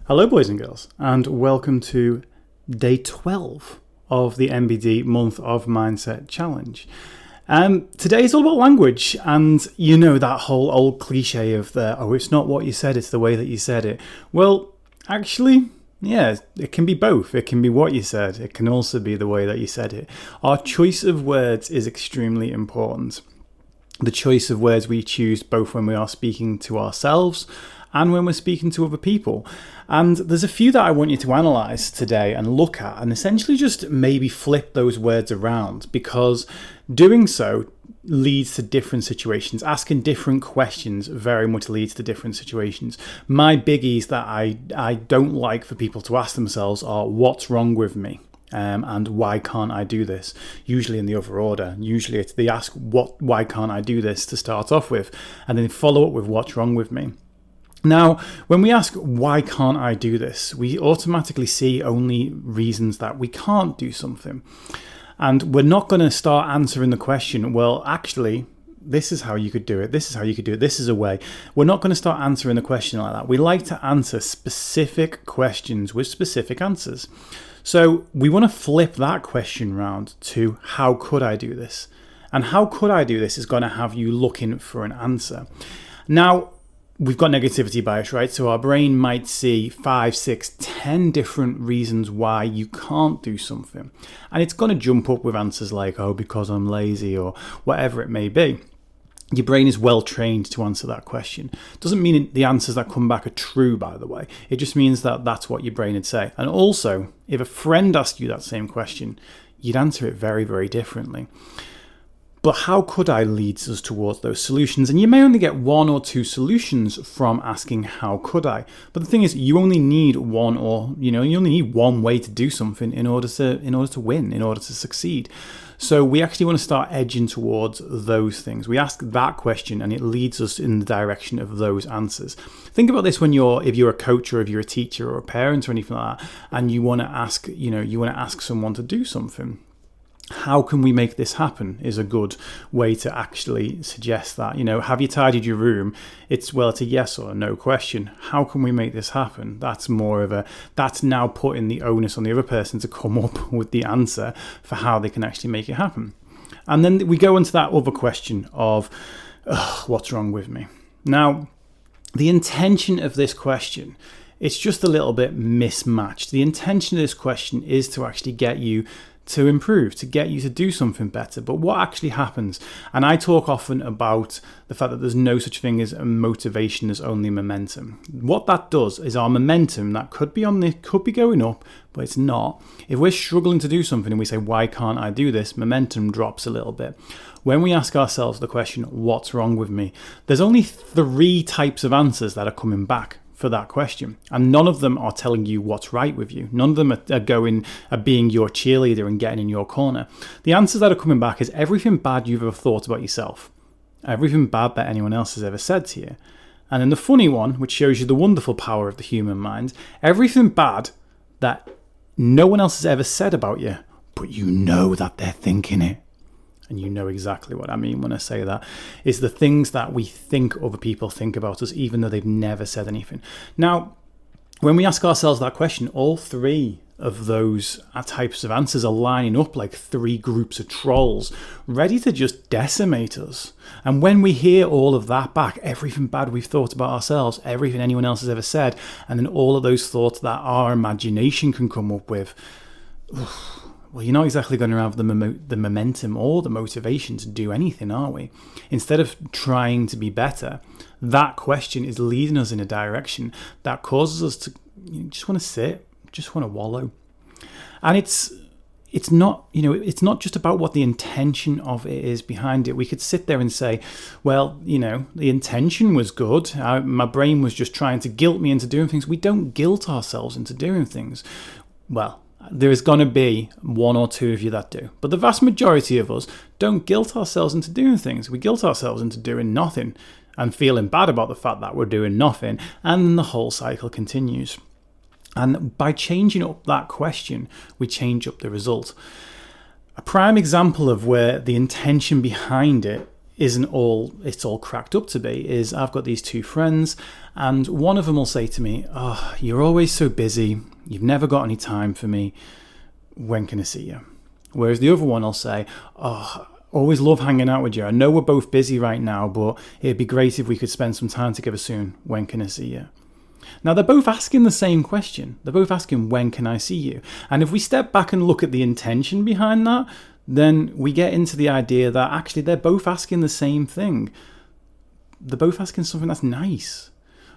Hello boys and girls, and welcome to day 12 of the MBD Month of Mindset Challenge. Today is all about language, and you know that whole old cliche of it's not what you said, it's the way that you said it. Well, actually, yeah, it can be both. It can be what you said, it can also be the way that you said it. Our choice of words is extremely important. The choice of words we choose both when we are speaking to ourselves and when we're speaking to other people. And there's a few that I want you to analyse today and look at and essentially just maybe flip those words around, because doing so leads to different situations. Asking different questions very much leads to different situations. My biggies that I don't like for people to ask themselves are, what's wrong with me? And why can't I do this? Usually in the other order. Usually they ask, why can't I do this to start off with? And then follow up with, what's wrong with me? Now, when we ask, why can't I do this? We automatically see only reasons that we can't do something. And we're not going to start answering the question, well, actually, this is how you could do it. This is how you could do it. This is a way. We're not going to start answering the question like that. We like to answer specific questions with specific answers. So we want to flip that question round to, how could I do this? And how could I do this is going to have you looking for an answer. Now, we've got negativity bias, right? So our brain might see 5, 6, 10 different reasons why you can't do something. And it's going to jump up with answers like, oh, because I'm lazy, or whatever it may be. Your brain is well trained to answer that question. Doesn't mean the answers that come back are true, by the way. It just means that that's what your brain would say. And also, if a friend asked you that same question, you'd answer it very, very differently. But how could I leads us towards those solutions? And you may only get 1 or 2 solutions from asking, how could I? But the thing is, you only need one, or you only need one way to do something in order to win, in order to succeed. So we actually want to start edging towards those things. We ask that question and it leads us in the direction of those answers. Think about this if you're a coach, or if you're a teacher or a parent or anything like that, and you want to ask someone to do something. How can we make this happen is a good way to actually suggest that. Have you tidied your room? It's a yes or a no question. How can we make this happen? That's now putting the onus on the other person to come up with the answer for how they can actually make it happen. And then we go into that other question of, what's wrong with me? Now, the intention of this question, it's just a little bit mismatched. The intention of this question is to actually get you to improve, to get you to do something better. But what actually happens, and I talk often about the fact that there's no such thing as motivation, there's only momentum. What that does is our momentum, that could be going up, but it's not. If we're struggling to do something and we say, why can't I do this? Momentum drops a little bit. When we ask ourselves the question, what's wrong with me? There's only 3 types of answers that are coming back for that question, and none of them are telling you what's right with you. None of them are being your cheerleader and getting in your corner. The answers that are coming back is everything bad you've ever thought about yourself, everything bad that anyone else has ever said to you, and then the funny one, which shows you the wonderful power of the human mind, everything bad that no one else has ever said about you, but you know that they're thinking it. And you know exactly what I mean when I say that. It's the things that we think other people think about us, even though they've never said anything. Now, when we ask ourselves that question, all 3 of those types of answers are lining up like 3 groups of trolls, ready to just decimate us. And when we hear all of that back, everything bad we've thought about ourselves, everything anyone else has ever said, and then all of those thoughts that our imagination can come up with, well, you're not exactly going to have the momentum or the motivation to do anything, are we? Instead of trying to be better, that question is leading us in a direction that causes us to just want to sit, just want to wallow. And it's not just about what the intention of it is behind it. We could sit there and say, well, the intention was good. My brain was just trying to guilt me into doing things. We don't guilt ourselves into doing things. Well, there is going to be 1 or 2 of you that do. But the vast majority of us don't guilt ourselves into doing things. We guilt ourselves into doing nothing and feeling bad about the fact that we're doing nothing. And the whole cycle continues. And by changing up that question, we change up the result. A prime example of where the intention behind it isn't all it's all cracked up to be is I've got these two friends, and one of them will say to me, "Oh, you're always so busy. You've never got any time for me. When can I see you?" Whereas the other one will say, "Oh, always love hanging out with you. I know we're both busy right now, but it'd be great if we could spend some time together soon. When can I see you?" Now, they're both asking the same question. They're both asking, when can I see you? And if we step back and look at the intention behind that, then we get into the idea that actually they're both asking the same thing. They're both asking something that's nice.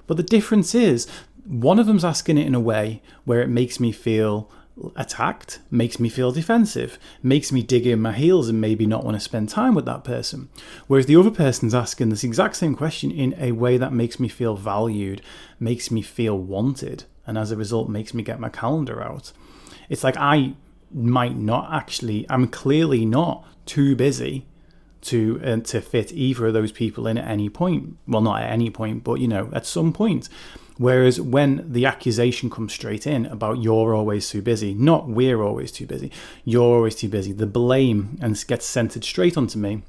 But the difference is, one of them's asking it in a way where it makes me feel attacked, makes me feel defensive, makes me dig in my heels and maybe not want to spend time with that person. Whereas the other person's asking this exact same question in a way that makes me feel valued, makes me feel wanted, and as a result makes me get my calendar out. It's like I'm clearly not too busy to fit either of those people in at any point. Well, not at any point, but at some point. Whereas when the accusation comes straight in about you're always too busy, not we're always too busy, you're always too busy, the blame and gets centered straight onto me,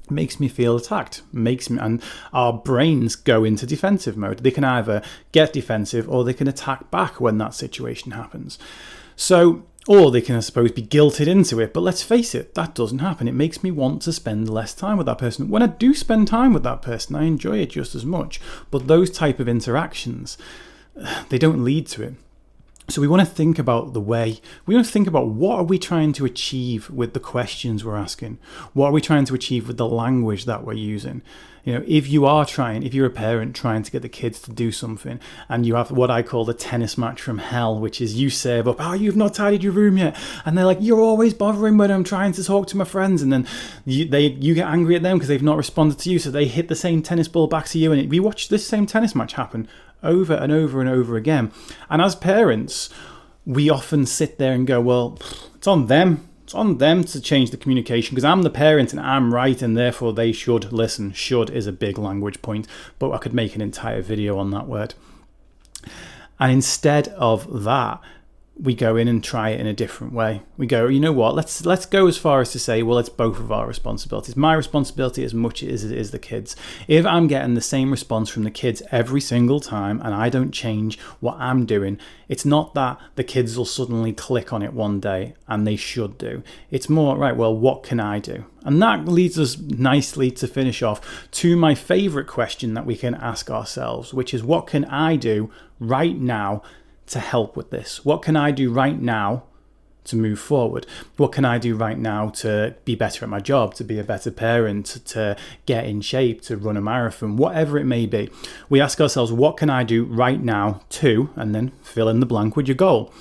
makes me feel attacked, and our brains go into defensive mode. They can either get defensive or they can attack back when that situation happens. Or they can, I suppose, be guilted into it. But let's face it, that doesn't happen. It makes me want to spend less time with that person. When I do spend time with that person, I enjoy it just as much. But those type of interactions, they don't lead to it. So we want to think about what are we trying to achieve with the questions we're asking? What are we trying to achieve with the language that we're using? If you're a parent trying to get the kids to do something, and you have what I call the tennis match from hell, which is you serve up, "Oh, you've not tidied your room yet," and they're like, "You're always bothering when I'm trying to talk to my friends," and then you get angry at them because they've not responded to you, so they hit the same tennis ball back to you, and we watch this same tennis match happen over and over and over again. And as parents, we often sit there and go, well, it's on them. It's on them to change the communication because I'm the parent and I'm right and therefore they should listen. Should is a big language point, but I could make an entire video on that word. And instead of that, we go in and try it in a different way. We go, you know what, let's go as far as to say, well, it's both of our responsibilities. My responsibility as much as it is the kids. If I'm getting the same response from the kids every single time and I don't change what I'm doing, it's not that the kids will suddenly click on it one day, and they should do. It's more, right, well, what can I do? And that leads us nicely to finish off to my favorite question that we can ask ourselves, which is, what can I do right now to help with this? What can I do right now to move forward? What can I do right now to be better at my job, to be a better parent, to get in shape, to run a marathon, whatever it may be? We ask ourselves, what can I do right now to, and then fill in the blank with your goal.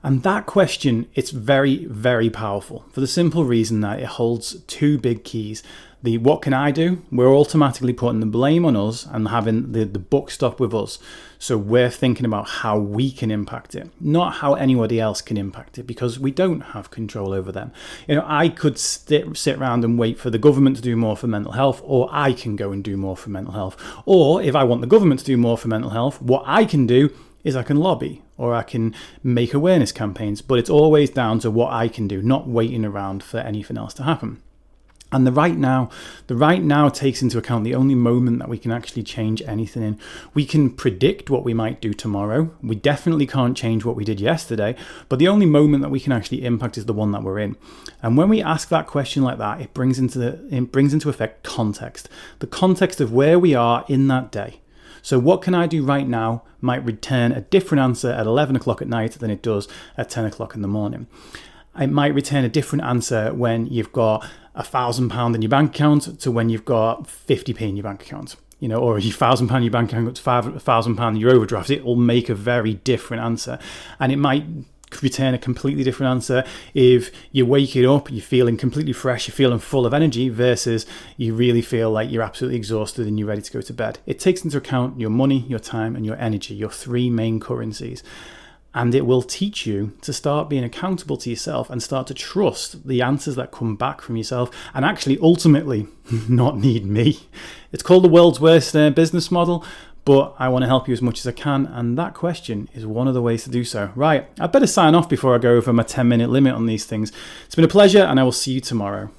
And that question, it's very, very powerful for the simple reason that it holds two big keys. The what can I do? We're automatically putting the blame on us and having the buck stop with us. So we're thinking about how we can impact it, not how anybody else can impact it, because we don't have control over them. I could sit around and wait for the government to do more for mental health, or I can go and do more for mental health. Or if I want the government to do more for mental health, what I can do is I can lobby or I can make awareness campaigns, but it's always down to what I can do, not waiting around for anything else to happen. And the right now takes into account the only moment that we can actually change anything in. We can predict what we might do tomorrow. We definitely can't change what we did yesterday, but the only moment that we can actually impact is the one that we're in. And when we ask that question like that, it brings into effect context, the context of where we are in that day. So what can I do right now might return a different answer at 11 o'clock at night than it does at 10 o'clock in the morning. It might return a different answer when you've got £1,000 in your bank account to when you've got 50p in your bank account, or £1,000 in your bank account to £5,000 in your overdraft. It will make a very different answer, and it might return a completely different answer if you wake it up, you're feeling completely fresh, you're feeling full of energy, versus you really feel like you're absolutely exhausted and you're ready to go to bed. It takes into account your money, your time, and your energy, your three main currencies. And it will teach you to start being accountable to yourself and start to trust the answers that come back from yourself, and actually ultimately not need me. It's called the world's worst business model, but I want to help you as much as I can, and that question is one of the ways to do so. Right, I better sign off before I go over my 10-minute limit on these things. It's been a pleasure, and I will see you tomorrow.